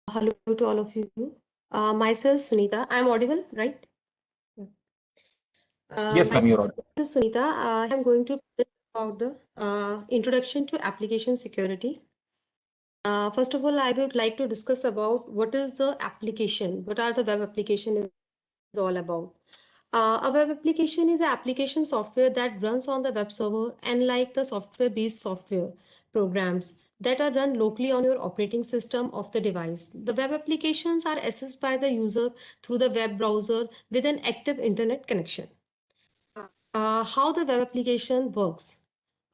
Hello to all of you. Myself, Sunita. I'm audible, right? Yeah. Yes, ma'am, you're audible. Myself, Sunita. I'm going to present about the introduction to application security. First of all, I would like to discuss about what is the application, what are the web application is all about. A web application is an application software that runs on the web server, unlike the software-based software programs that are run locally on your operating system of the device. The web applications are accessed by the user through the web browser with an active internet connection. How the web application works.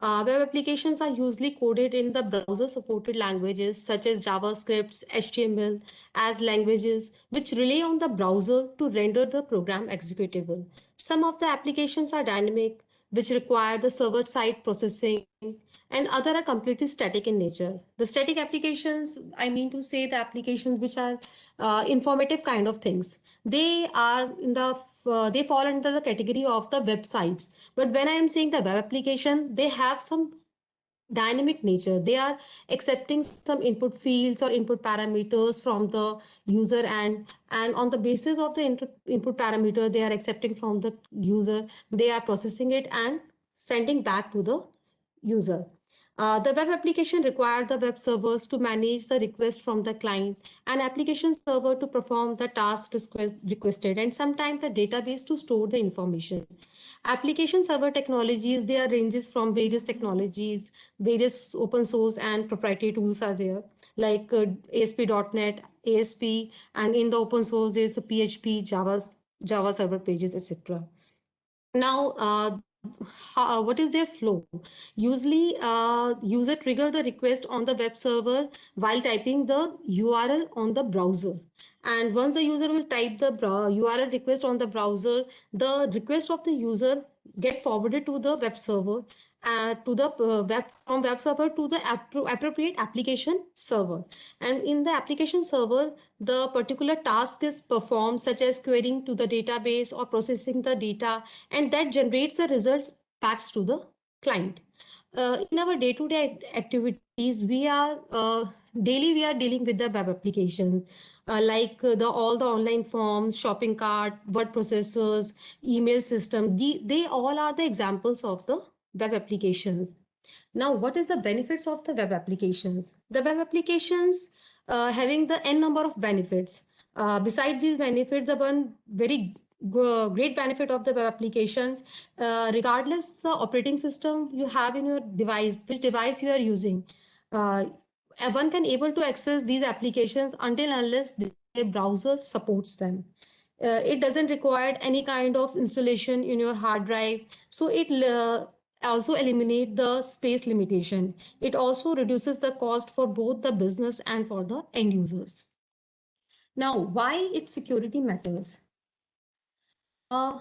Web applications are usually coded in the browser supported languages such as JavaScript, HTML as languages which rely on the browser to render the program executable. Some of the applications are dynamic, which require the server side processing, and other are completely static in nature. The static applications, I mean to say the applications which are informative kind of things. They are in the they fall under the category of the websites. But when I am saying the web application, they have some dynamic nature. They are accepting some input fields or input parameters from the user, and on the basis of the input parameter they are accepting from the user, they are processing it and sending back to the user. The web application requires the web servers to manage the request from the client, and application server to perform the task requested, and sometimes the database to store the information. Application server technologies, there ranges from various technologies, various open source and proprietary tools are there, like ASP.NET, ASP, and in the open source there's a PHP, Java server pages, etc. Now, what is their flow? Usually, user trigger the request on the web server while typing the URL on the browser. And once the user will type the URL request on the browser, the request of the user get forwarded to the web server, to the web from web server to the appropriate application server. And in the application server, the particular task is performed, such as querying to the database or processing the data, and that generates the results back to the client. In our day-to-day activities, we are dealing with the web application, like the all the online forms, shopping cart, word processors, email system. They all are the examples of the web applications. Now, what is the benefits of the web applications? The web applications having the n number of benefits. Besides these benefits, the one very great benefit of the web applications, regardless the operating system you have in your device, which device you are using, uh, one can able to access these applications until unless their browser supports them. It doesn't require any kind of installation in your hard drive, so it also eliminate the space limitation. It also reduces the cost for both the business and for the end users. Now, why its security matters? Uh,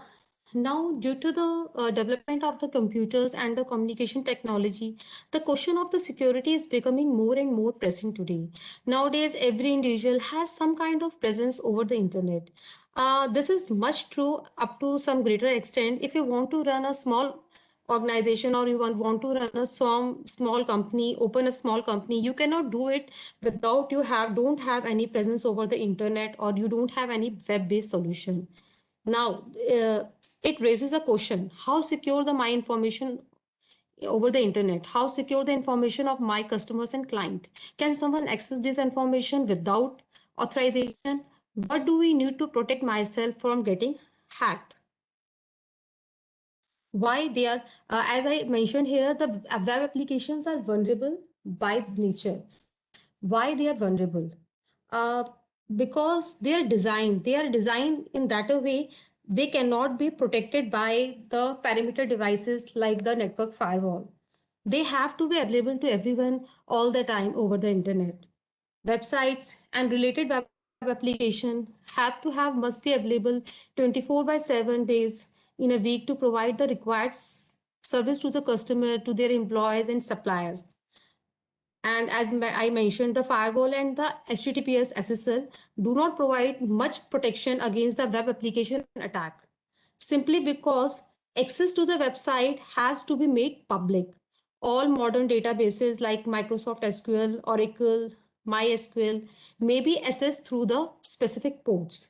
Now, due to the development of the computers and the communication technology, the question of the security is becoming more and more pressing today. Nowadays, every individual has some kind of presence over the internet. This is much true up to some greater extent. If you want to run a small organization, or you want to run a small company, open a small company, you cannot do it without you have don't have any presence over the internet, or you don't have any web-based solution. Now, it raises a question: how secure the my information over the internet? How secure the information of my customers and client? Can someone access this information without authorization? What do we need to protect myself from getting hacked? Why they are, as I mentioned here, the web applications are vulnerable by nature. Why they are vulnerable? uh, because they are designed in that a way they cannot be protected by the perimeter devices like the network firewall. They have to be available to everyone all the time over the internet. Websites and related web application have to have must be available 24 by 7 days in a week to provide the required service to the customer, to their employees and suppliers. And as I mentioned, the firewall and the HTTPS SSL do not provide much protection against the web application attack, simply because access to the website has to be made public. All modern databases like Microsoft SQL, Oracle, MySQL may be accessed through the specific ports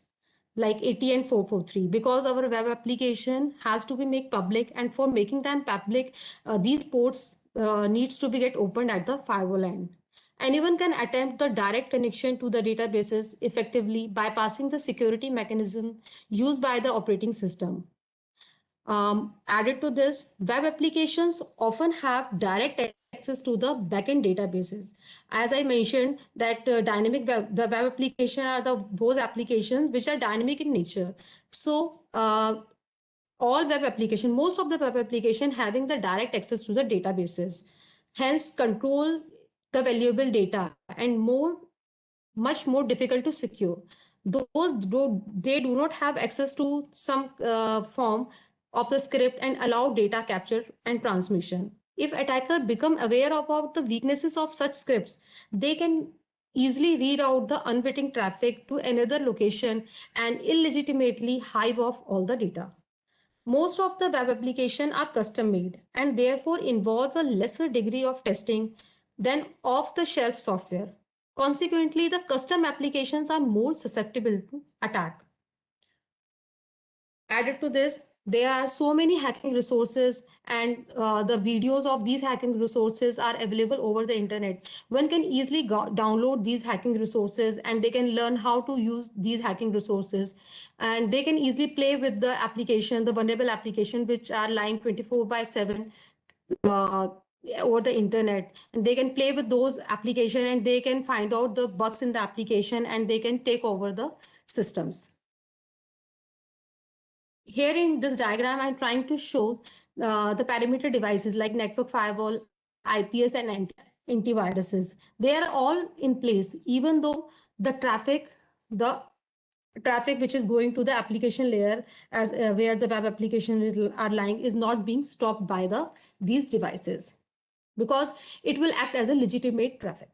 like 80 and 443 because our web application has to be made public, and for making them public these ports needs to be get opened at the firewall end. Anyone can attempt the direct connection to the databases effectively bypassing the security mechanism used by the operating system. Added to this, web applications often have direct access to the backend databases. As I mentioned, that the web application are those applications which are dynamic in nature. So all web application, most of the web application having the direct access to the databases, hence control the valuable data and much more difficult to secure. They do not have access to some form of the script and allow data capture and transmission. If attacker become aware about the weaknesses of such scripts, they can easily reroute the unwitting traffic to another location and illegitimately hive off all the data. Most of the web applications are custom made and therefore involve a lesser degree of testing than off the shelf software. Consequently, the custom applications are more susceptible to attack. Added to this, there are so many hacking resources, and the videos of these hacking resources are available over the internet. One can easily download these hacking resources and they can learn how to use these hacking resources, and they can easily play with the application, the vulnerable application which are lying 24/7 uh, over the internet, and they can play with those application and they can find out the bugs in the application and they can take over the systems. Here in this diagram, I'm trying to show the perimeter devices like network firewall, IPS, and antiviruses. They are all in place, even though the traffic which is going to the application layer as where the web applications are lying is not being stopped by these devices because it will act as a legitimate traffic.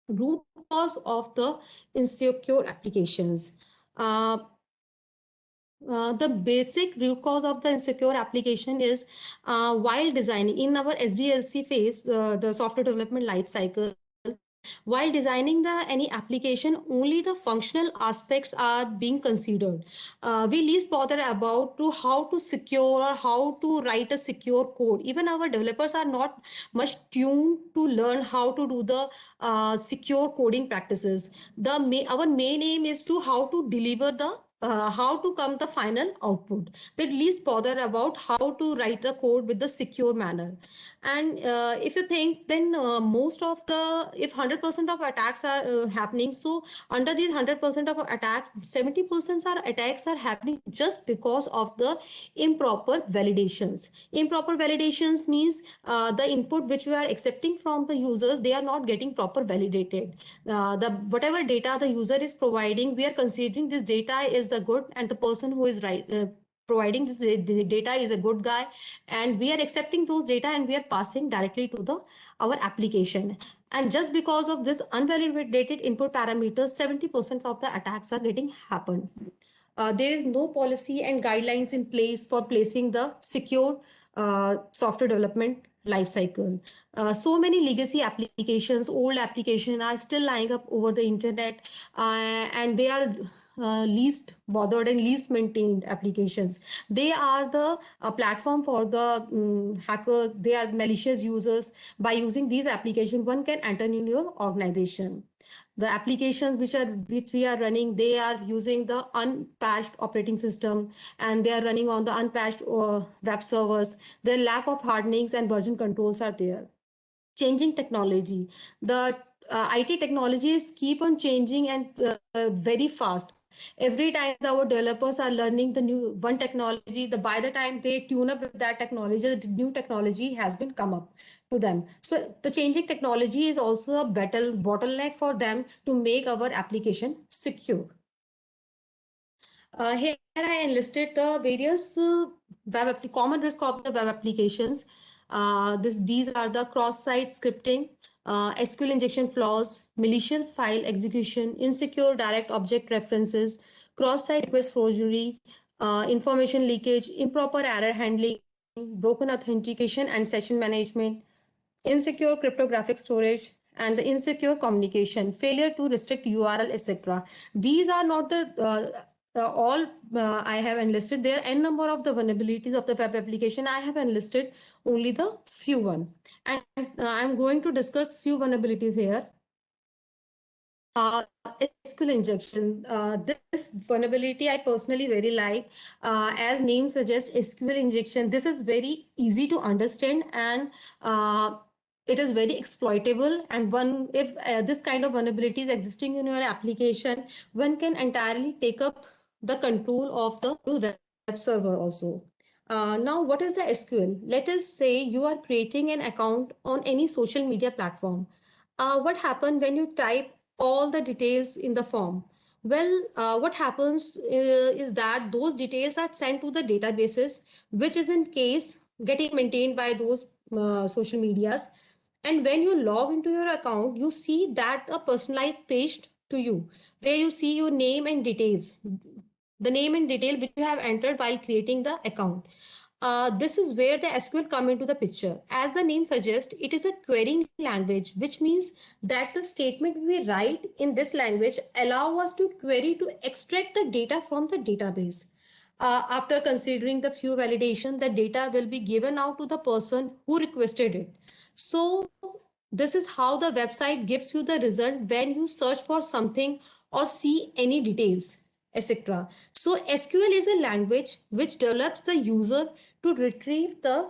Root cause of the insecure applications. The basic root cause of the insecure application is while designing in our SDLC phase, the software development life cycle, while designing any application, only the functional aspects are being considered. We least bother about to how to secure or how to write a secure code. Even our developers are not much tuned to learn how to do the secure coding practices. Our main aim is to how to deliver the how to come the final output. They least bother about how to write the code with the secure manner. And if you think, then most of the, if 100% of attacks are happening, so under these 100% of attacks, 70% are attacks are happening just because of the improper validations. Improper validations means the input which we are accepting from the users, they are not getting proper validated. The whatever data the user is providing, we are considering this data is the good, and the person who is providing this data is a good guy, and we are accepting those data and we are passing directly to the our application. And just because of this unvalidated input parameters, 70% of the attacks are getting happened. There is no policy and guidelines in place for placing the secure software development lifecycle. So many legacy applications, old applications are still lying up over the internet, and they are least bothered and least maintained applications. They are the platform for the hackers. They are malicious users. By using these applications, one can enter in your organization. The applications which we are running, they are using the unpatched operating system, and they are running on the unpatched web servers. The lack of hardenings and version controls are there. Changing technology, the IT technologies keep on changing and very fast. Every time our developers are learning the new one technology, by the time they tune up with that technology, the new technology has been come up to them. So the changing technology is also a bottleneck for them to make our application secure. Here I enlisted the various common risk of the web applications. These are the cross-site scripting, SQL injection flaws, malicious file execution, insecure direct object references, cross-site request forgery, information leakage, improper error handling, broken authentication and session management, insecure cryptographic storage, and the insecure communication, failure to restrict URL, etc. These are not the all I have enlisted. There are n number of the vulnerabilities of the web application. I have enlisted only the few one, and I'm going to discuss few vulnerabilities here. SQL injection. This vulnerability I personally very like. As name suggests, SQL injection. This is very easy to understand and it is very exploitable. And one, if this kind of vulnerability is existing in your application, one can entirely take up the control of the web server also. Now, what is the SQL? Let us say you are creating an account on any social media platform. What happens when you type all the details in the form? Well, what happens is that those details are sent to the databases, which is in case getting maintained by those social medias. And when you log into your account, you see that a personalized page to you, where you see your name and details, the name and detail which you have entered while creating the account. This is where the SQL come into the picture. As the name suggests, it is a querying language, which means that the statement we write in this language allow us to query to extract the data from the database. After considering the few validation, the data will be given out to the person who requested it. So this is how the website gives you the result when you search for something or see any details, etc. So SQL is a language which develops the user to retrieve the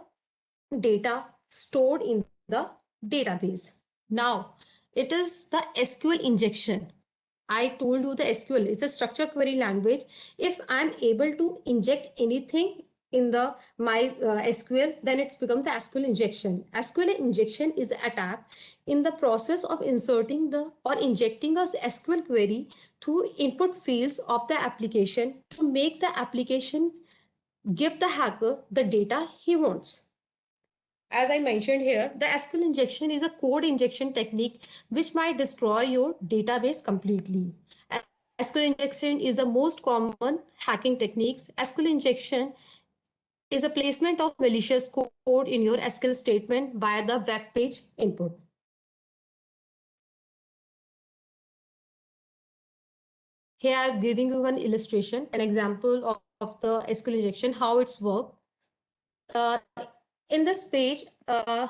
data stored in the database. Now, it is the SQL injection. I told you the SQL is a structured query language. If I'm able to inject anything in the my SQL, then it's become the SQL injection. SQL injection is the attack in the process of inserting the or injecting a SQL query through input fields of the application to make the application give the hacker the data he wants. As I mentioned here, the SQL injection is a code injection technique which might destroy your database completely. SQL injection is the most common hacking techniques. SQL injection is a placement of malicious code in your SQL statement via the web page input. Here I am giving you one illustration, an example of the SQL injection, how it's work. In this page, I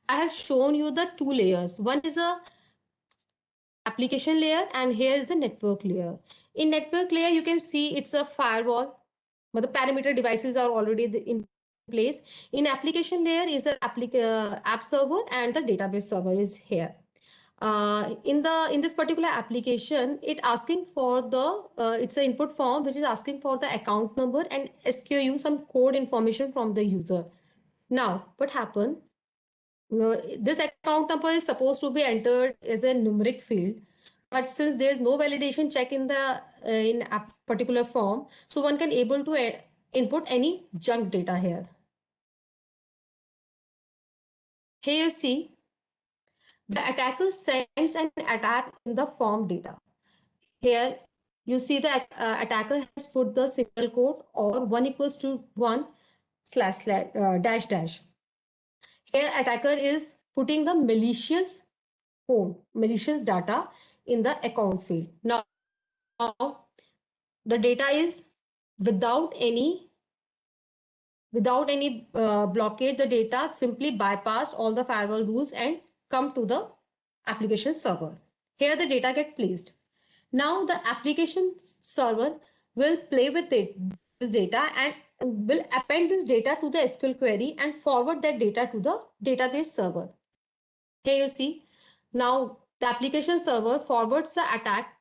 have shown you the two layers. One is a application layer and here is the network layer. In network layer, you can see it's a firewall, but the parameter devices are already in place. In application layer is an app server and the database server is here. In this particular application, it asking for the it's an input form which is asking for the account number and SKU some code information from the user. Now, what happened? This account number is supposed to be entered as a numeric field, but since there is no validation check in the in a particular form, so one can able to input any junk data here. Here you see the attacker sends an attack in the form data. Here you see the attacker has put the single quote or 1 equals to 1 slash dash dash. Here attacker is putting the malicious code, malicious data in the account field. Now the data is without any blockage. The data simply bypass all the firewall rules and come to the application server. Here the data get placed. Now the application server will play with this data and will append this data to the SQL query and forward that data to the database server. Here you see, now the application server forwards the attack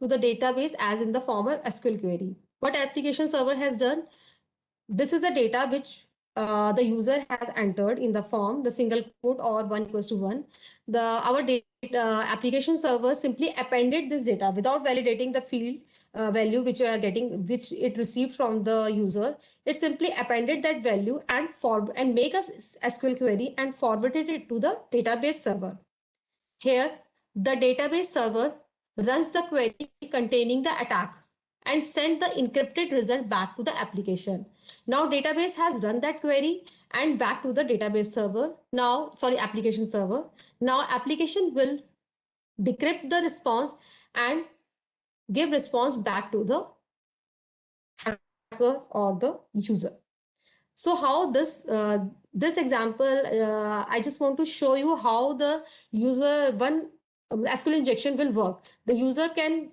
to the database as in the form of SQL query. What application server has done? This is the data which the user has entered in the form, the single quote or 1 equals to 1. Our application server simply appended this data without validating the field value which you are getting, which it received from the user. It simply appended that value and make a SQL query and forwarded it to the database server. Here, the database server runs the query containing the attack and send the encrypted result back to the application. Now database has run that query and back to the database server. Now, sorry, application server. Now application will decrypt the response and give response back to the hacker or the user. So how this example, I just want to show you how the user one SQL injection will work. The user can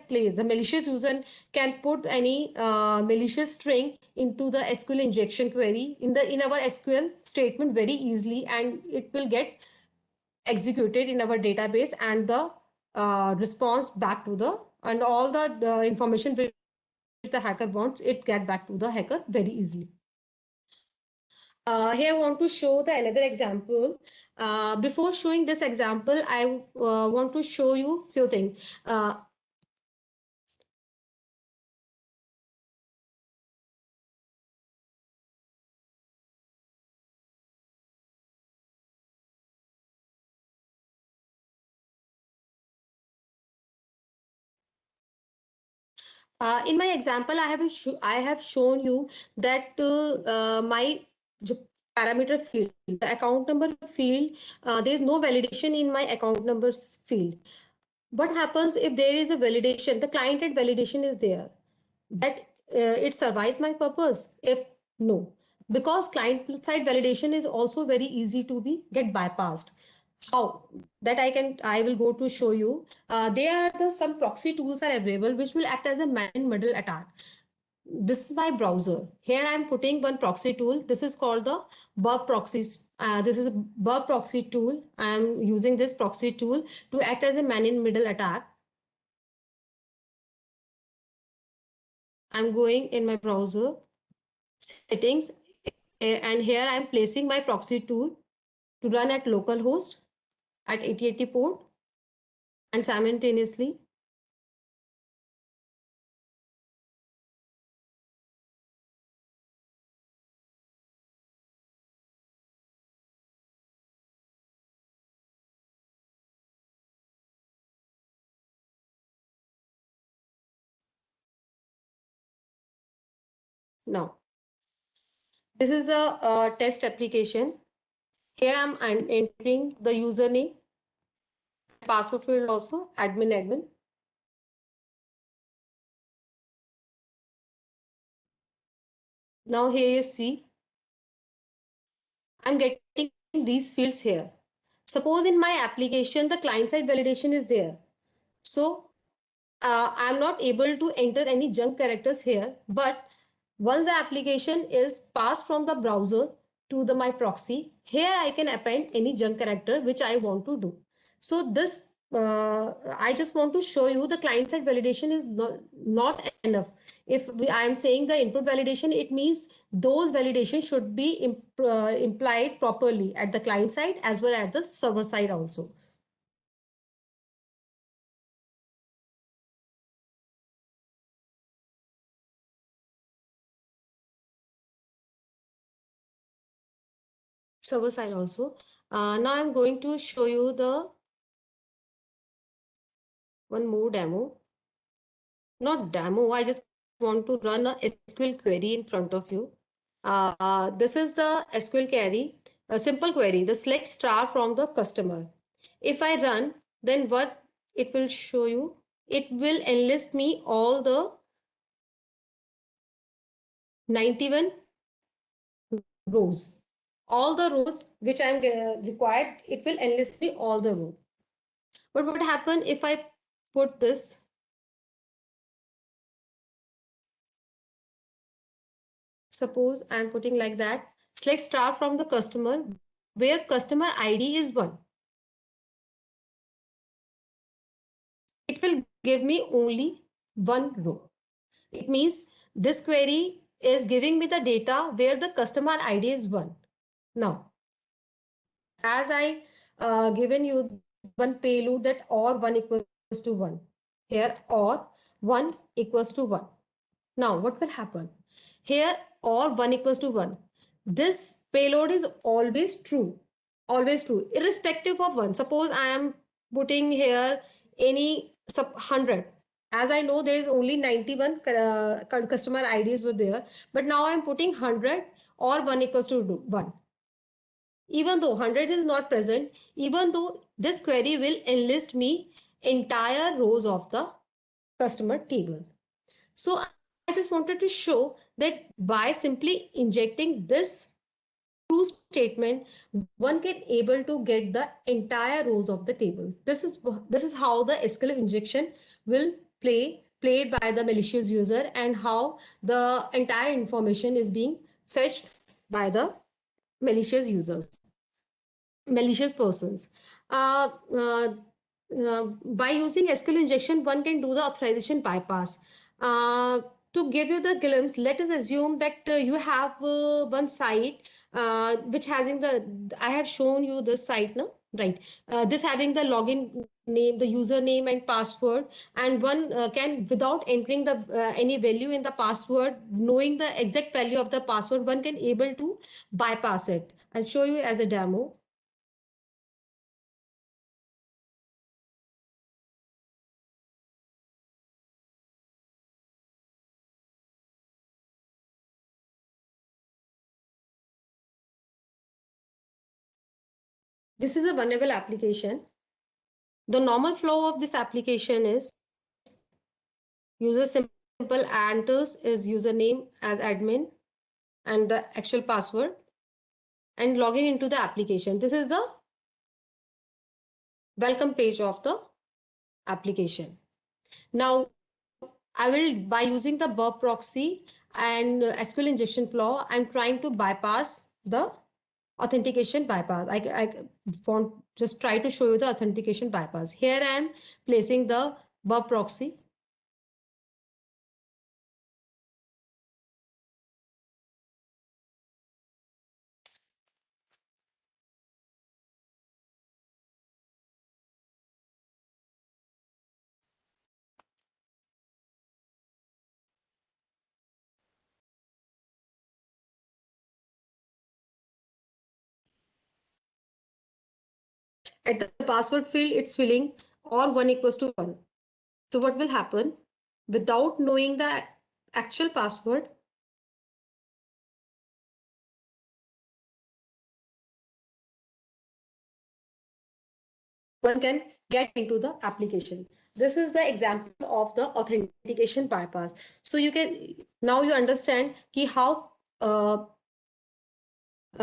place the malicious user can put any malicious string into the SQL injection query in our SQL statement very easily, and it will get executed in our database, and the response back to the and all the information which the hacker wants, it get back to the hacker very easily. Here I want to show the another example. Before showing this example, I want to show you few things. In my example, I have shown you that my parameter field, the account number field, there is no validation in my account numbers field. What happens if there is a validation? The client-side validation is there. That it survives my purpose? If no, because client-side validation is also very easy to be get bypassed. How that I will go to show you. There are some proxy tools are available which will act as a man-in-middle attack. This is my browser. Here I am putting one proxy tool. This is called the Burp Proxies. This is a Burp Proxy tool. I am using this proxy tool to act as a man-in-middle attack. I'm going in my browser settings, and here I'm placing my proxy tool to run at localhost at 8080 port, and simultaneously now this is a test application. Here I'm entering the username, password field also admin. Now here you see I'm getting these fields here. Suppose in my application the client side validation is there, so I'm not able to enter any junk characters here. But once the application is passed from the browser to my proxy, here I can append any junk character which I want to do. So this I just want to show you the client side validation is not enough. If I am saying the input validation, it means those validations should be implied properly at the client side as well as the server side also. Server side also. Now I'm going to show you the one more demo. Not demo, I just want to run a SQL query in front of you. This is the SQL query, a simple query, the select star from the customer. If I run, then what it will show you? It will enlist me all the 91 rows. All the rows which I'm required, it will enlist me all the rows. But what happen if I put this? Suppose I'm putting like that, select star from the customer where customer ID is 1. It will give me only one row. It means this query is giving me the data where the customer ID is 1. Now, as I given you one payload that or 1 equals to 1. Here or 1 equals to 1. Now, what will happen? Here or 1 equals to 1. This payload is always true. Always true. Irrespective of 1. Suppose I am putting here any 100. As I know, there is only 91 customer IDs were there. But now I am putting 100 or 1 equals to 1. Even though 100 is not present, even though this query will enlist me entire rows of the customer table. So I just wanted to show that by simply injecting this true statement, one can able to get the entire rows of the table. This is how the SQL injection will played by the malicious user, and how the entire information is being fetched by the malicious users, malicious persons. Uh, uh, by using SQL injection, one can do the authorization bypass. To give you the glimpse, let us assume that you have one site which having I have shown you this site now, right? This having the login name, the username and password, and one can, without entering the any value in the password, knowing the exact value of the password, one can able to bypass it. I'll show you as a demo. This is a vulnerable application. The normal flow of this application is user simple enters is username as admin and the actual password, and logging into the application. This is the welcome page of the application. Now, I will, by using the burp proxy and SQL injection flow, I'm trying to bypass the authentication bypass. I want just try to show you the authentication bypass. Here I am placing the burp proxy. At the password field, it's filling or 1 equals to 1. So what will happen? Without knowing the actual password, one can get into the application. This is the example of the authentication bypass. So you can, now you understand ki how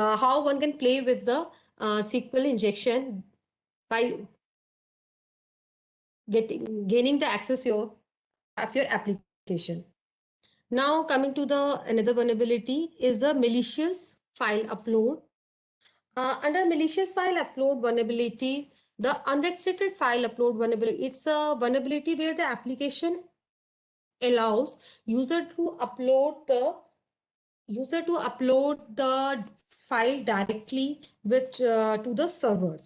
one can play with the SQL injection by gaining the access of your application. Now coming to the another vulnerability is the malicious file upload. Under malicious file upload vulnerability, the unrestricted file upload vulnerability, it's a vulnerability where the application allows user to upload the file directly with to the server.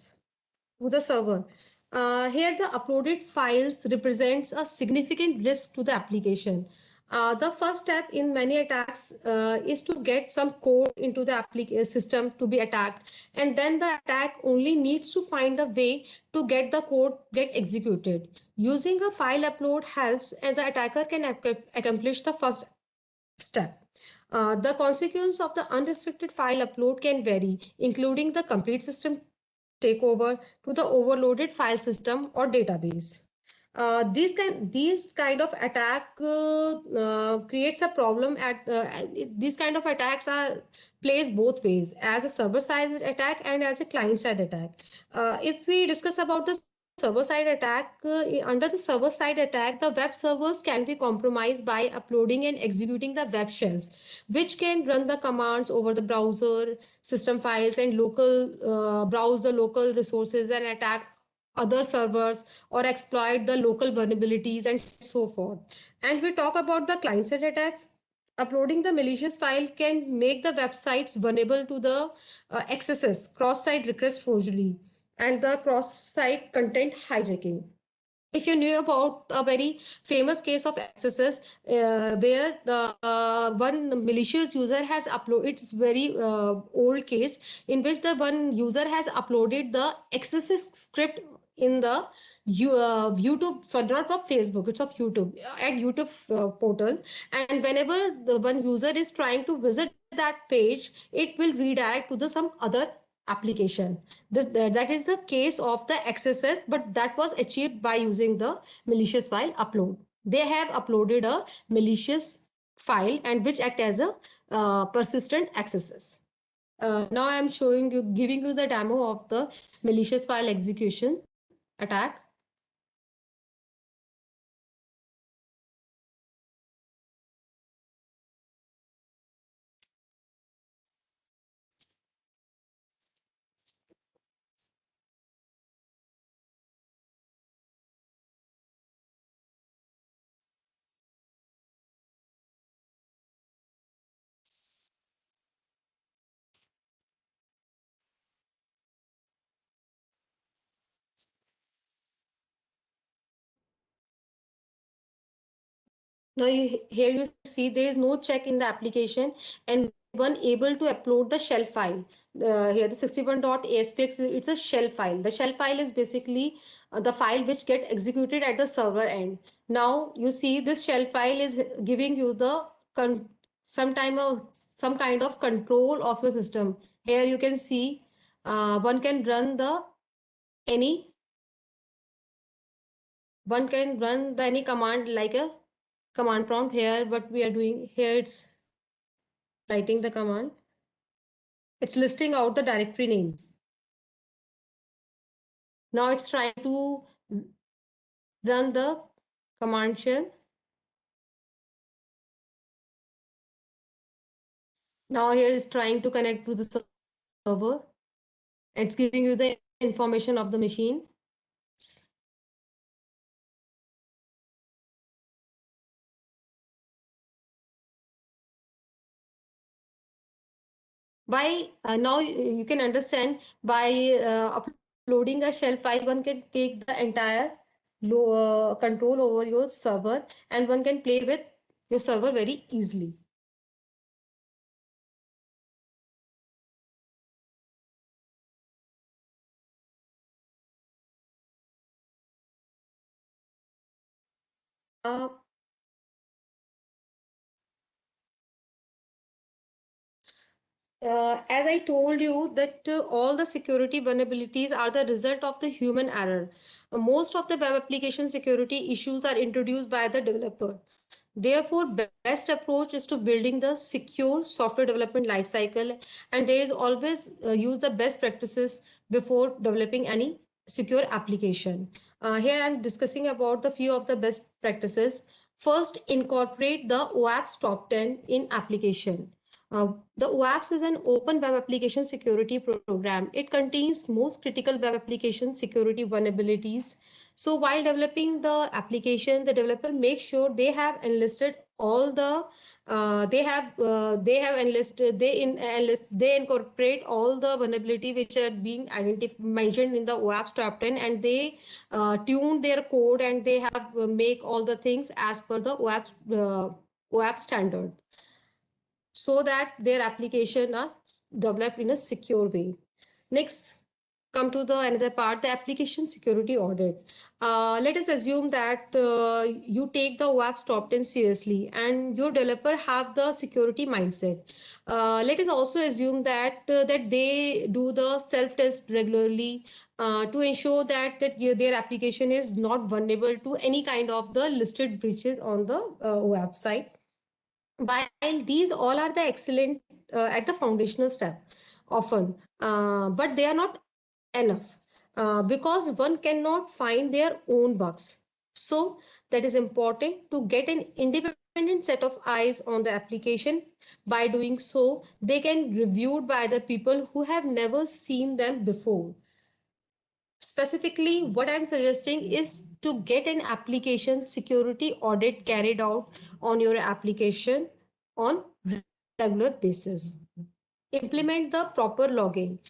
Here, the uploaded files represents a significant risk to the application. The first step in many attacks is to get some code into the system to be attacked, and then the attack only needs to find a way to get the code get executed. Using a file upload helps, and the attacker can accomplish the first step. The consequence of the unrestricted file upload can vary, including the complete system takeover to the overloaded file system or database. These kind of attack creates a problem at these kind of attacks are plays both ways, as a server side attack and as a client side attack. If we discuss about the server side attack, under the server side attack, the web servers can be compromised by uploading and executing the web shells, which can run the commands over the browser system files and local browse the local resources and attack other servers or exploit the local vulnerabilities and so forth. And we talk about the client side attacks. Uploading the malicious file can make the websites vulnerable to the excesses, cross-site request forgery, and the cross-site content hijacking. If you knew about a very famous case of accesses where the one malicious user has uploaded, it's very old case in which the one user has uploaded the accesses script in the YouTube, so not of Facebook, it's of YouTube, at YouTube portal. And whenever the one user is trying to visit that page, it will redirect to the some other application. That is the case of the XSS, but that was achieved by using the malicious file upload. They have uploaded a malicious file and which act as a persistent XSS. Now I am showing you, giving you the demo of the malicious file execution attack. Now here you see there is no check in the application and one able to upload the shell file. Here the 61.aspx, it's a shell file. The shell file is basically the file which get executed at the server end. Now you see this shell file is giving you the some kind of control of your system. Here you can see one can run the any any command like a command prompt. Here what we are doing here, it's writing the command, it's listing out the directory names. Now it's trying to run the command shell. Now here is trying to connect to the server. It's giving you the information of the machine. By now you can understand, by uploading a shell file, one can take the entire control over your server and one can play with your server very easily. Uh, as I told you that all the security vulnerabilities are the result of the human error. Most of the web application security issues are introduced by the developer. Therefore, best approach is to building the secure software development lifecycle, and there is always use the best practices before developing any secure application. Here I'm discussing about the few of the best practices. First, incorporate the OAPS top 10 in application. The OAPS is an open web application security program. It contains most critical web application security vulnerabilities. So while developing the application, the developer makes sure they have enlisted all the they have enlisted they incorporate all the vulnerability which are being identified mentioned in the OAPS top 10, and they tune their code and they have make all the things as per the OAPS standard, so that their application are developed in a secure way. Next, come to the another part, the application security audit. Let us assume that you take the OAPS top 10 seriously and your developer have the security mindset. Let us also assume that that they do the self test regularly to ensure that their application is not vulnerable to any kind of the listed breaches on the OAPS site. While these all are the excellent at the foundational step often, but they are not enough because one cannot find their own bugs. So that is important to get an independent set of eyes on the application. By doing so, they can reviewed by the people who have never seen them before. Specifically, what I'm suggesting is to get an application security audit carried out on your application on regular basis. Implement the proper logging.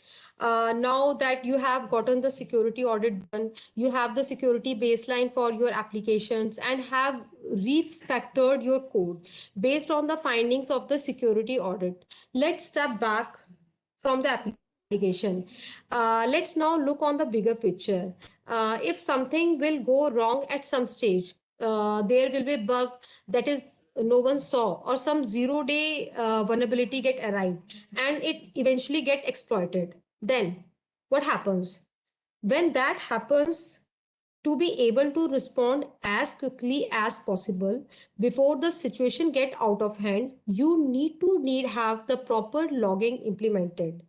Now that you have gotten the security audit done, you have the security baseline for your applications and have refactored your code based on the findings of the security audit. Let's step back from the application. Let's now look on the bigger picture. If something will go wrong at some stage, there will be bug that is no one saw, or some 0 day vulnerability get arrived and it eventually get exploited, then what happens? When that happens, to be able to respond as quickly as possible before the situation get out of hand, you need have the proper logging implemented.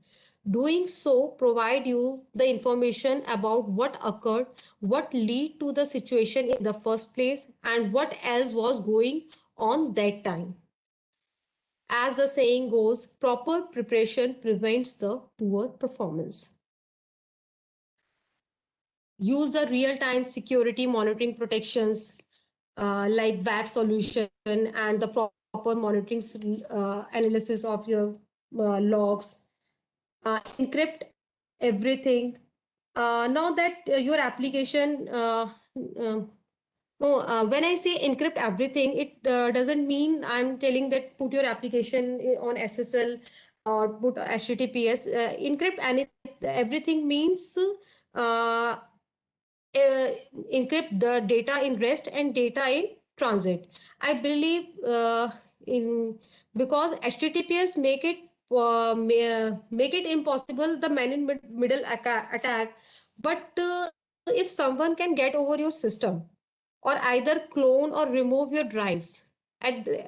Doing so provide you the information about what occurred, what lead to the situation in the first place, and what else was going on that time. As the saying goes, proper preparation prevents the poor performance. Use the real-time security monitoring protections like WAF solution and the proper monitoring analysis of your logs. Encrypt everything. Now that your application, no, when I say encrypt everything, it doesn't mean I'm telling that put your application on SSL or put HTTPS. Encrypt everything means uh, uh, encrypt the data in rest and data in transit. I believe in because HTTPS make it impossible the man in middle attack. But if someone can get over your system or either clone or remove your drives,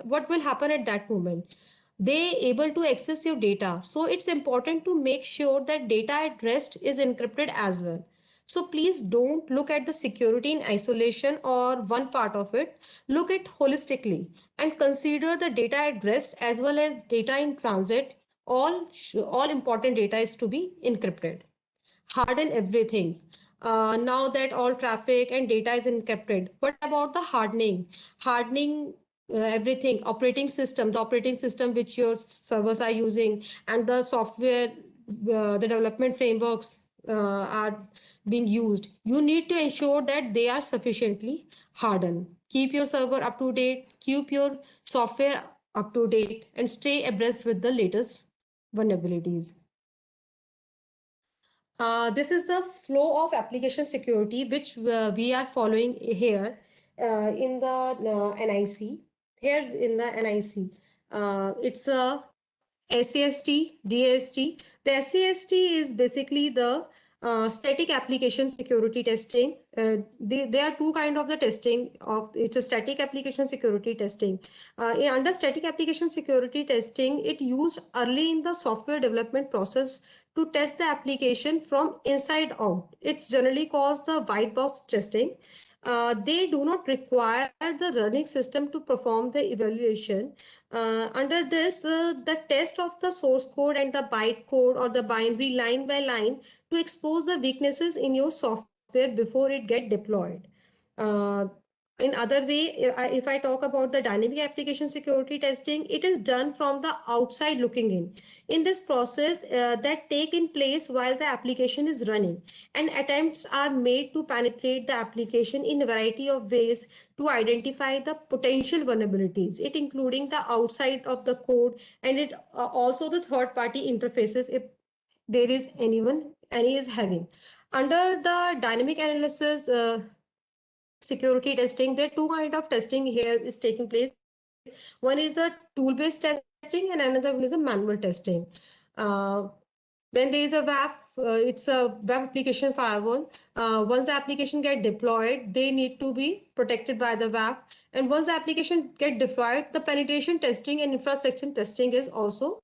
what will happen at that moment? They able to access your data. So it's important to make sure that data at rest is encrypted as well. So please don't look at the security in isolation or one part of it. Look at holistically and consider the data at rest as well as data in transit. All important data is to be encrypted. Harden everything. Now that all traffic and data is encrypted, what about the hardening? Hardening everything, operating system, the operating system which your servers are using, and the software, the development frameworks are being used. You need to ensure that they are sufficiently hardened. Keep your server up to date, keep your software up to date, and stay abreast with the latest vulnerabilities. This is the flow of application security which we are following here in the NIC. Here in the NIC, it's a SAST, DAST. The SAST is basically the static application security testing. There are two kind of the testing of it's a static application security testing. Under static application security testing, it used early in the software development process to test the application from inside out. It's generally called the white box testing. They do not require the running system to perform the evaluation. Under this, the test of the source code and the bytecode or the binary line by line to expose the weaknesses in your software before it get deployed. Uh, in other way, if I talk about the dynamic application security testing, it is done from the outside looking in this process that take in place while the application is running, and attempts are made to penetrate the application in a variety of ways to identify the potential vulnerabilities, it including the outside of the code, and it also the third party interfaces if there is any is having. Under the dynamic analysis security testing, there are two kind of testing here is taking place. One is a tool based testing and another one is a manual testing. uh, when there is a WAF, it's a web application firewall. Once the application get deployed, they need to be protected by the WAF. And once the application get deployed, the penetration testing and infrastructure testing is also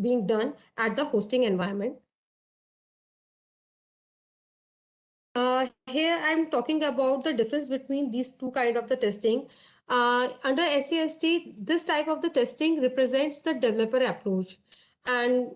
being done at the hosting environment. Here I'm talking about the difference between these two kind of the testing. Under SAST, this type of the testing represents the developer approach, and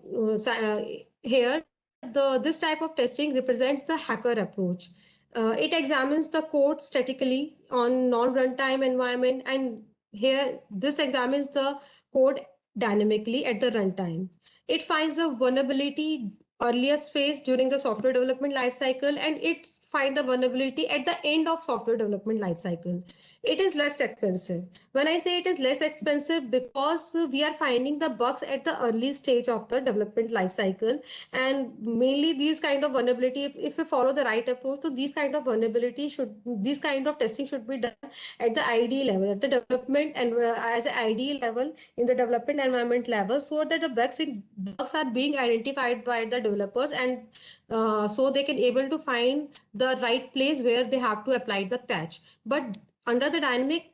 here this type of testing represents the hacker approach. It examines the code statically on non-runtime environment, and here this examines the code dynamically at the runtime. It finds the vulnerability earliest phase during the software development lifecycle, and it find the vulnerability at the end of software development lifecycle. It is less expensive. When I say it is less expensive, because we are finding the bugs at the early stage of the development lifecycle, and mainly these kind of vulnerability, if we follow the right approach, so these kind of testing should be done at the IDE level, at the development and as an IDE level in the development environment level, so that the bugs are being identified by the developers, and so they can able to find the right place where they have to apply the patch. But under the dynamic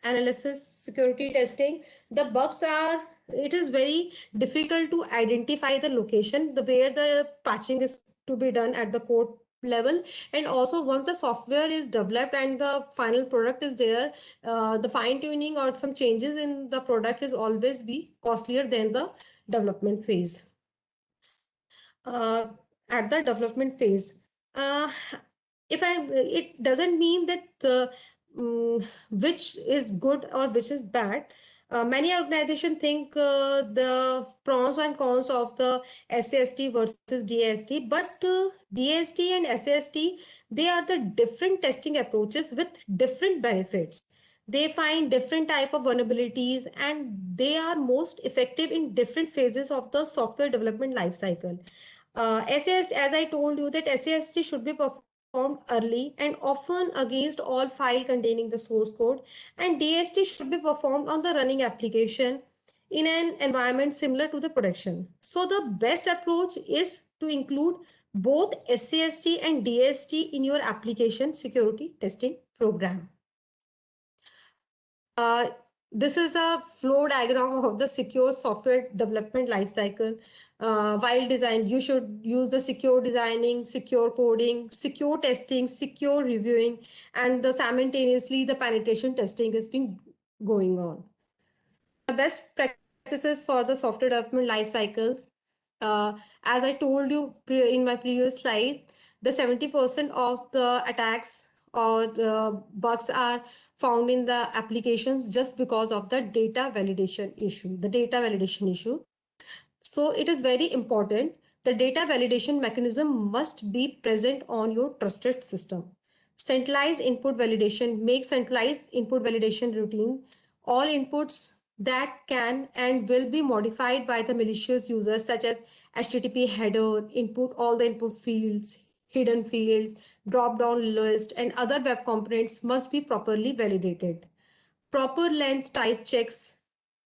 analysis security testing, the bugs are, it is very difficult to identify the location the where the patching is to be done at the code level. And also once the software is developed and the final product is there, the fine tuning or some changes in the product is always be costlier than the development phase. At the development phase, uh, if I it doesn't mean that the which is good or which is bad. Many organizations think the pros and cons of the SAST versus DAST, but DAST and SAST, they are the different testing approaches with different benefits. They find different type of vulnerabilities, and they are most effective in different phases of the software development lifecycle. SAST, as I told you, that SAST should be performed early and often against all file containing the source code, and DST should be performed on the running application in an environment similar to the production. So the best approach is to include both SAST and DST in your application security testing program. Uh, this is a flow diagram of the secure software development lifecycle. While design, you should use the secure designing, secure coding, secure testing, secure reviewing, and the simultaneously the penetration testing has been going on. The best practices for the software development lifecycle, as I told you in my previous slide, the 70% of the attacks or the bugs are found in the applications just because of the data validation issue. So it is very important. The data validation mechanism must be present on your trusted system. Centralized input validation, make centralized input validation routine. All inputs that can and will be modified by the malicious users, such as HTTP header, input, all the input fields, hidden fields, drop down list, and other web components must be properly validated. Proper length type checks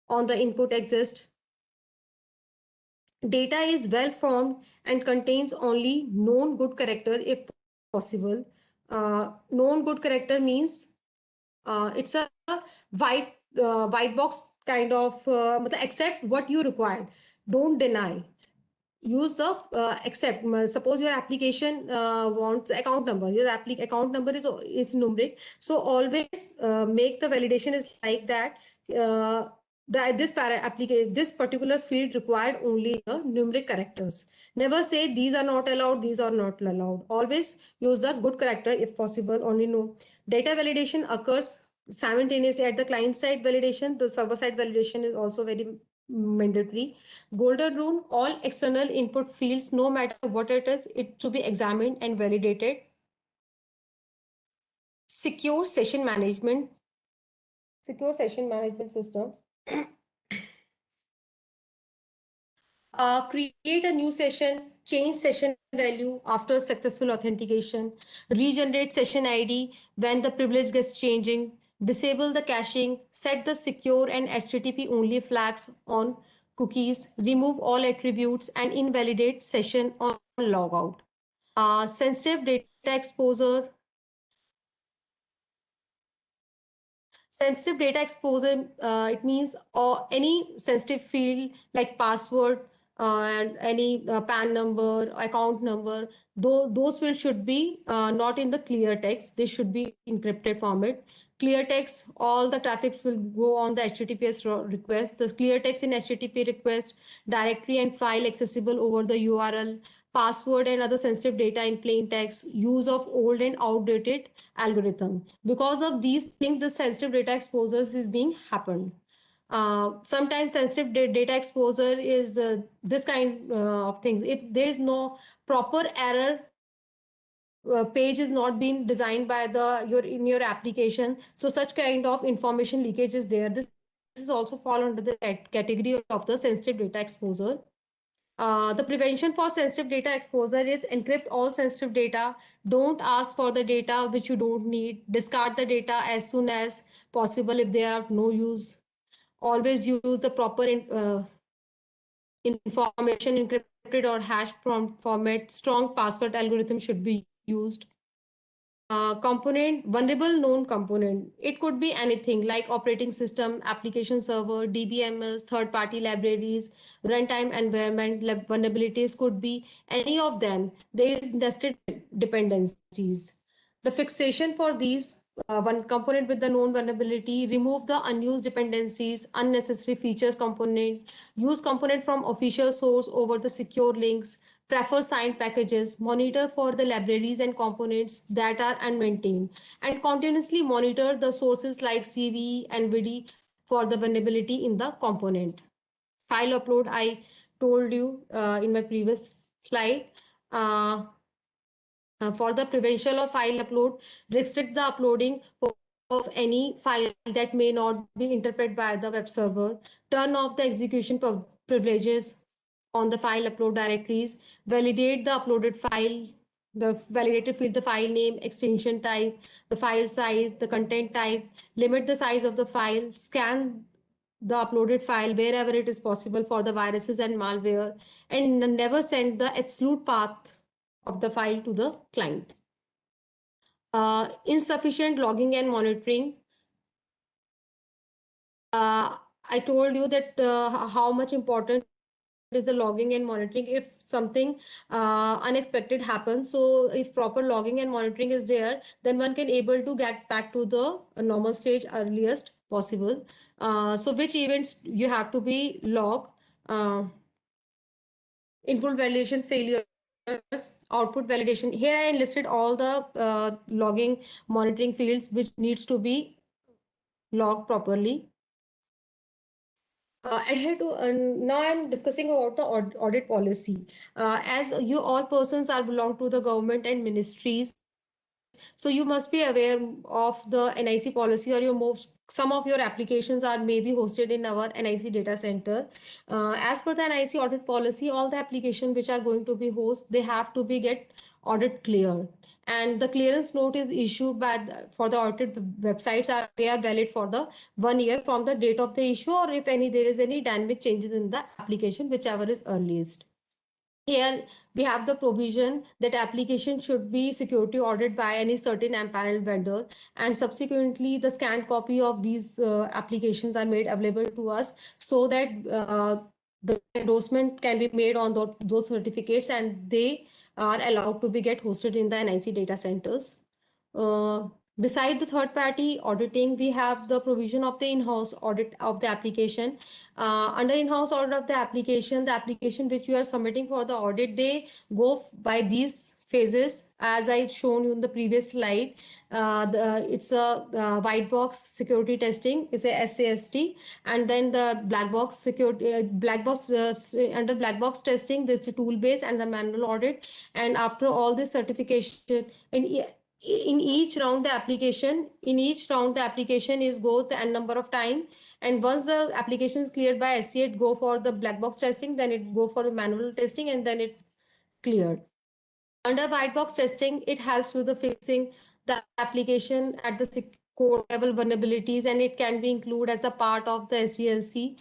on the input exist. Data is well formed and contains only known good character if possible. Known good character means it's a white box kind of accept what you required. Don't deny. Use the accept. Suppose your application wants account number. Your account number is numeric. So always make the validation is like that. That this particular field required only the numeric characters. Never say these are not allowed, these are not allowed. Always use the good character if possible. Only no. Data validation occurs simultaneously at the client side validation. The server side validation is also very mandatory. Golden rule: all external input fields, no matter what it is, it should be examined and validated. Secure session management. Secure session management system. Create a new session, change session value after successful authentication, regenerate session ID when the privilege gets changing, disable the caching, set the secure and HTTP only flags on cookies, remove all attributes, and invalidate session on logout. Sensitive data exposure. Sensitive data exposure, it means any sensitive field like password and any PAN number, account number, those fields should be not in the clear text. They should be encrypted format. Clear text, all the traffic will go on the HTTPS request. The clear text in HTTP request, directory and file accessible over the URL, password and other sensitive data in plain text, use of old and outdated algorithm. Because of these things, the sensitive data exposures is being happened. Sometimes sensitive data exposure is this kind of things. If there is no proper error page is not being designed by in your application, so such kind of information leakage is there. This is also fall under the category of the sensitive data exposure. The prevention for sensitive data exposure is encrypt all sensitive data. Don't ask for the data which you don't need. Discard the data as soon as possible if they are of no use. Always use the proper information encrypted or hash format. Strong password algorithm should be used. Component, vulnerable known component. It could be anything like operating system, application server, DBMS, third party libraries, runtime environment. Vulnerabilities could be any of them. There is nested dependencies. The fixation for these, one component with the known vulnerability, remove the unused dependencies, unnecessary features component, use component from official source over the secure links, prefer signed packages, monitor for the libraries and components that are unmaintained, and continuously monitor the sources like CV and VD for the vulnerability in the component. File upload, I told you in my previous slide. Uh, for the prevention of file upload, restrict the uploading of any file that may not be interpreted by the web server. Turn off the execution privileges on the file upload directories. Validate the uploaded file. The validated field, the file name, extension type, the file size, the content type. Limit the size of the file. Scan the uploaded file wherever it is possible for the viruses and malware, and never send the absolute path of the file to the client. Insufficient logging and monitoring. I told you that how much important is the logging and monitoring if something unexpected happens. So if proper logging and monitoring is there, then one can able to get back to the normal stage earliest possible. So which events you have to be log. Uh, Input validation failures, output validation. Here I enlisted all the logging monitoring fields which needs to be logged properly. Adhere to, now I'm discussing about the audit policy. As you all persons are belong to the government and ministries, so you must be aware of the NIC policy, or some of your applications are maybe hosted in our NIC data center. As per the NIC audit policy, all the applications which are going to be hosted, they have to be get audit cleared, and the clearance note is issued by for the audit websites, are they are valid for the 1 year from the date of the issue, or if any there is any dynamic changes in the application, whichever is earliest. Here we have the provision that application should be security audited by any certain empaneled vendor, and subsequently the scanned copy of these applications are made available to us, so that the endorsement can be made on those certificates, and they are allowed to be get hosted in the NIC data centers. Uh, Beside the third party auditing, we have the provision of the in-house audit of the application. Under in-house audit of the application which you are submitting for the audit, they go by these phases as I shown you in the previous slide. It's a white box security testing, it's a SAST, and then the black box security, under black box testing, there's a tool base and the manual audit. And after all this certification, in each round the application is go the n number of time, and once the application is cleared by SC, it go for the black box testing, then it go for the manual testing, and then it cleared. Under white box testing, it helps with the fixing the application at the code level vulnerabilities, and it can be included as a part of the SDLC.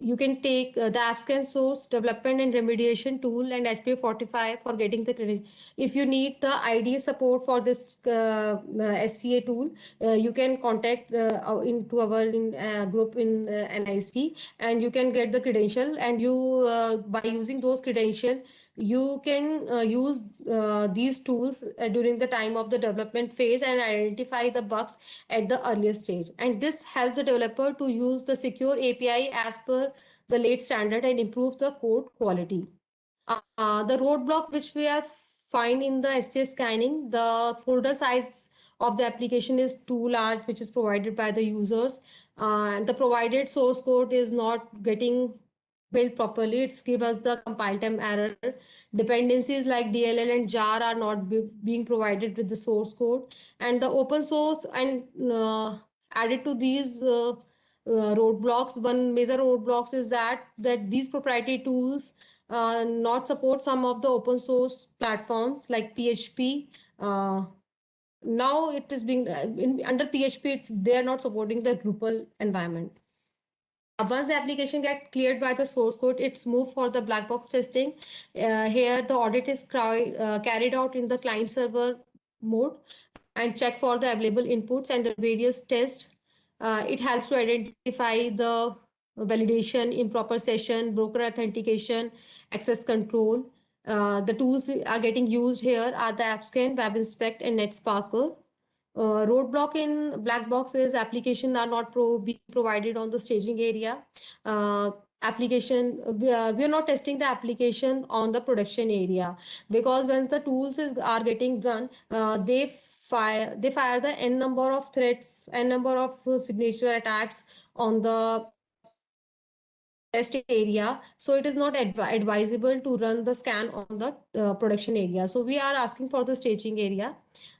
You can take the AppScan source development and remediation tool and HPA45 for getting the credit. If you need the IDE support for this SCA tool, you can contact into our group in NIC, and you can get the credential, and you by using those credential, you can use these tools during the time of the development phase and identify the bugs at the earliest stage. And this helps the developer to use the secure API as per the late standard and improve the code quality. The roadblock which we are find in the SCS scanning, the folder size of the application is too large, which is provided by the users. The provided source code is not getting built properly. It's give us the compile time error. Dependencies like DLL and jar are not being provided with the source code, and the open source and added to these roadblocks. One major roadblocks is that these proprietary tools not support some of the open source platforms like PHP. Now it is being under PHP. They are not supporting the Drupal environment. Once the application get cleared by the source code, it's moved for the black box testing. Here, the audit is carried out in the client server mode and check for the available inputs and the various tests. It helps to identify the validation, improper session, broker authentication, access control. The tools are getting used here are the AppScan, WebInspect, and NetSparker. Roadblock in black box is application are not being provided on the staging area. We are not testing the application on the production area, because when the tools are getting run, they fire the n number of threats, n number of signature attacks on the test area. So it is not advisable to run the scan on the production area. So we are asking for the staging area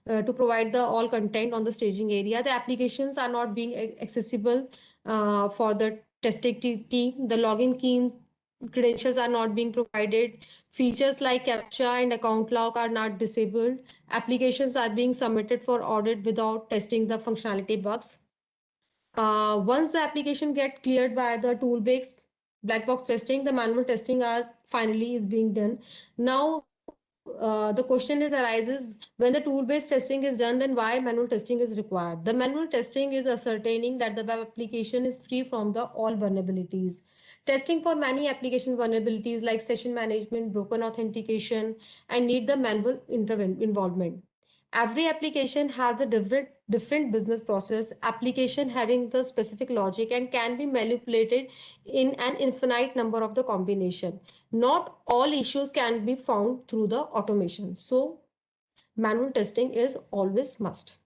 to provide the all content on the staging area. The applications are not being accessible for the testing team. The login key credentials are not being provided. Features like captcha and account lock are not disabled. Applications are being submitted for audit without testing the functionality bugs. Once the application get cleared by the tool-based black box testing, the manual testing are finally is being done. Now, the question is arises, when the tool-based testing is done, then why manual testing is required? The manual testing is ascertaining that the web application is free from the all vulnerabilities. Testing for many application vulnerabilities like session management, broken authentication, and need the manual involvement. Every application has a different business process, application having the specific logic and can be manipulated in an infinite number of the combination. Not all issues can be found through the automation. So manual testing is always must.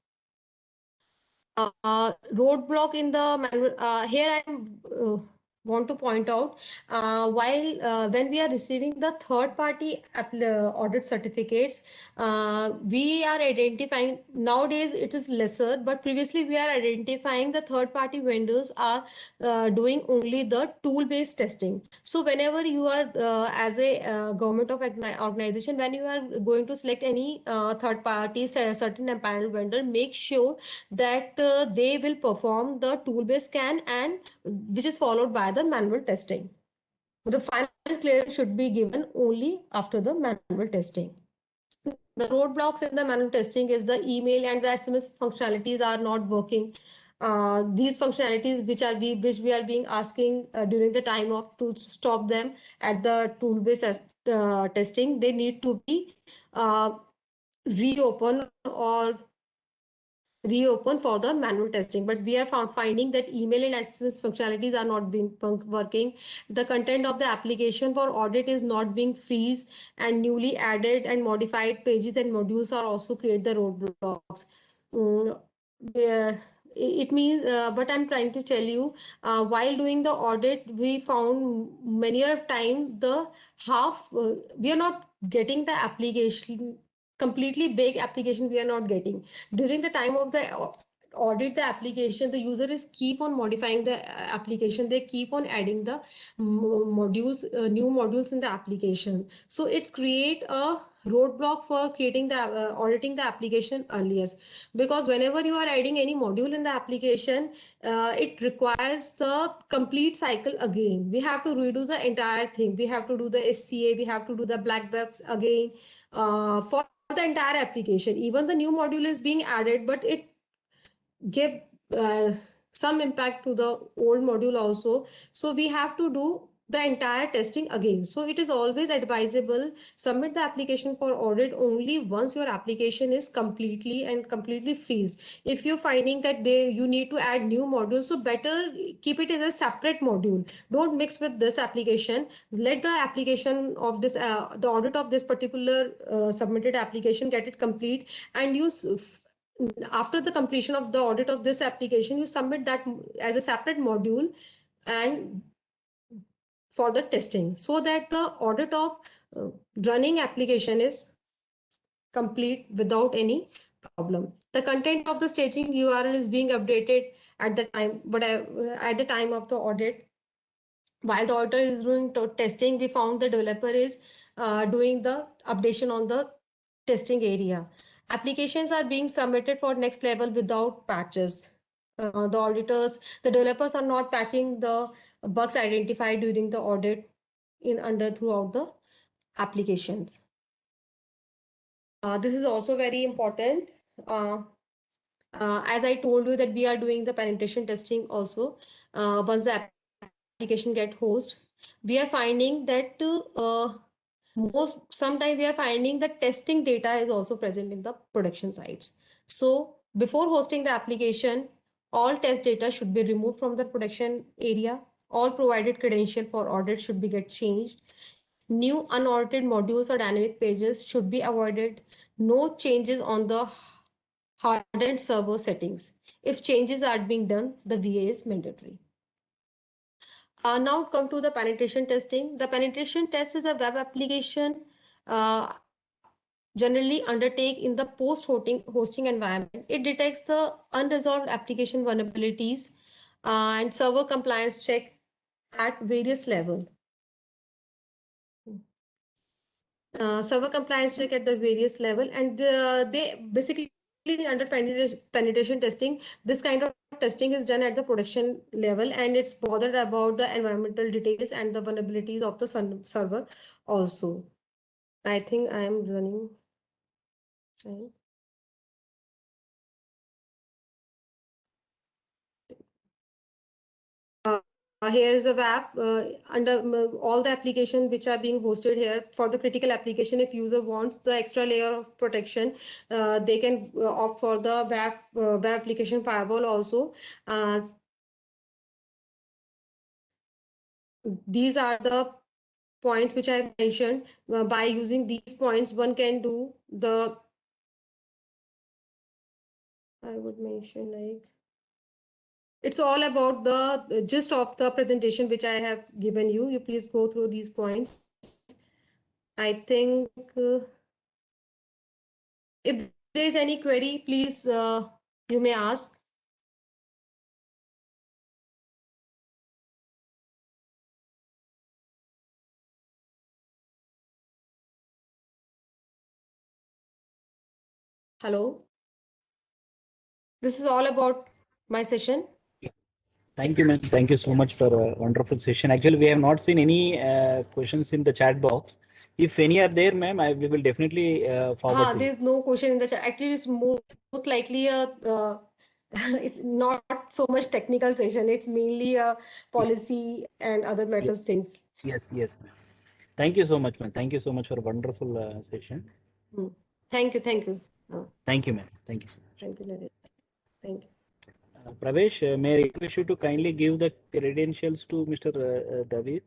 Roadblock in the manual. Here I want to point out, while when we are receiving the third party audit certificates, we are identifying, nowadays it is lesser, but previously we are identifying the third party vendors are doing only the tool based testing. So whenever you are as a government of organization, when you are going to select any third party certain empanel vendor, make sure that they will perform the tool based scan, and which is followed by the manual testing. The final clearance should be given only after the manual testing. The roadblocks in the manual testing is the email and the SMS functionalities are not working. These functionalities which we are being asking during the time of to stop them at the tool based testing, they need to be reopen or reopen for the manual testing. But we are finding that email and SMS functionalities are not being working. The content of the application for audit is not being freeze, and newly added and modified pages and modules are also create the roadblocks. Yeah, it means, but I'm trying to tell you, while doing the audit, we found many a time the we are not getting the application completely big application, we are not getting. During the time of the audit the application, the user is keep on modifying the application, they keep on adding the modules, new modules in the application. So it's create a roadblock for creating the auditing the application earliest, because whenever you are adding any module in the application, it requires the complete cycle again. We have to redo the entire thing, we have to do the SCA, we have to do the black box again for the entire application. Even the new module is being added, but it give some impact to the old module also. So we have to do the entire testing again. So it is always advisable submit the application for audit only once your application is completely freezed. If you're finding that you need to add new modules, so better keep it as a separate module, don't mix with this application. Let the application of this the audit of this particular submitted application get it complete, and after the completion of the audit of this application, you submit that as a separate module, and for the testing, so that the audit of running application is complete without any problem. The content of the staging URL is being updated at the time, but at the time of the audit. While the auditor is doing testing, we found the developer is doing the updation on the testing area. Applications are being submitted for next level without patches. The developers are not patching the bugs identified during the audit throughout the applications. This is also very important. As I told you that we are doing the penetration testing also. Once the application get host, we are finding that sometimes we are finding that testing data is also present in the production sites. So before hosting the application, all test data should be removed from the production area. All provided credential for audit should be get changed. New unaudited modules or dynamic pages should be avoided. No changes on the hardened server settings. If changes are being done, the VA is mandatory. Now come to the penetration testing. The penetration test is a web application generally undertake in the post-hosting environment. It detects the unresolved application vulnerabilities and server compliance check at various levels. Server compliance check at the various level, and they basically under penetration testing, this kind of testing is done at the production level, and it's bothered about the environmental details and the vulnerabilities of the server also. I think I am running. Sorry. Here is a web under all the applications which are being hosted here. For the critical application, if user wants the extra layer of protection, they can opt for the web application firewall also. These are the points which I mentioned. By using these points, one can do the, I would mention like, it's all about the gist of the presentation which I have given you. You please go through these points. I think if there is any query, please you may ask. Hello. This is all about my session. Thank you, ma'am. Thank you so much for a wonderful session. Actually, we have not seen any questions in the chat box. If any are there, ma'am, we will definitely forward. There's no question in the chat. Actually, it's most likely a it's not so much technical session. It's mainly a policy and other matters things. Yes, yes, ma'am. Thank you so much, ma'am. Thank you so much for a wonderful session. Thank you. Thank you. Thank you, ma'am. Thank you so much. Thank you. Thank you. Pravesh, may I request you to kindly give the credentials to Mr. David?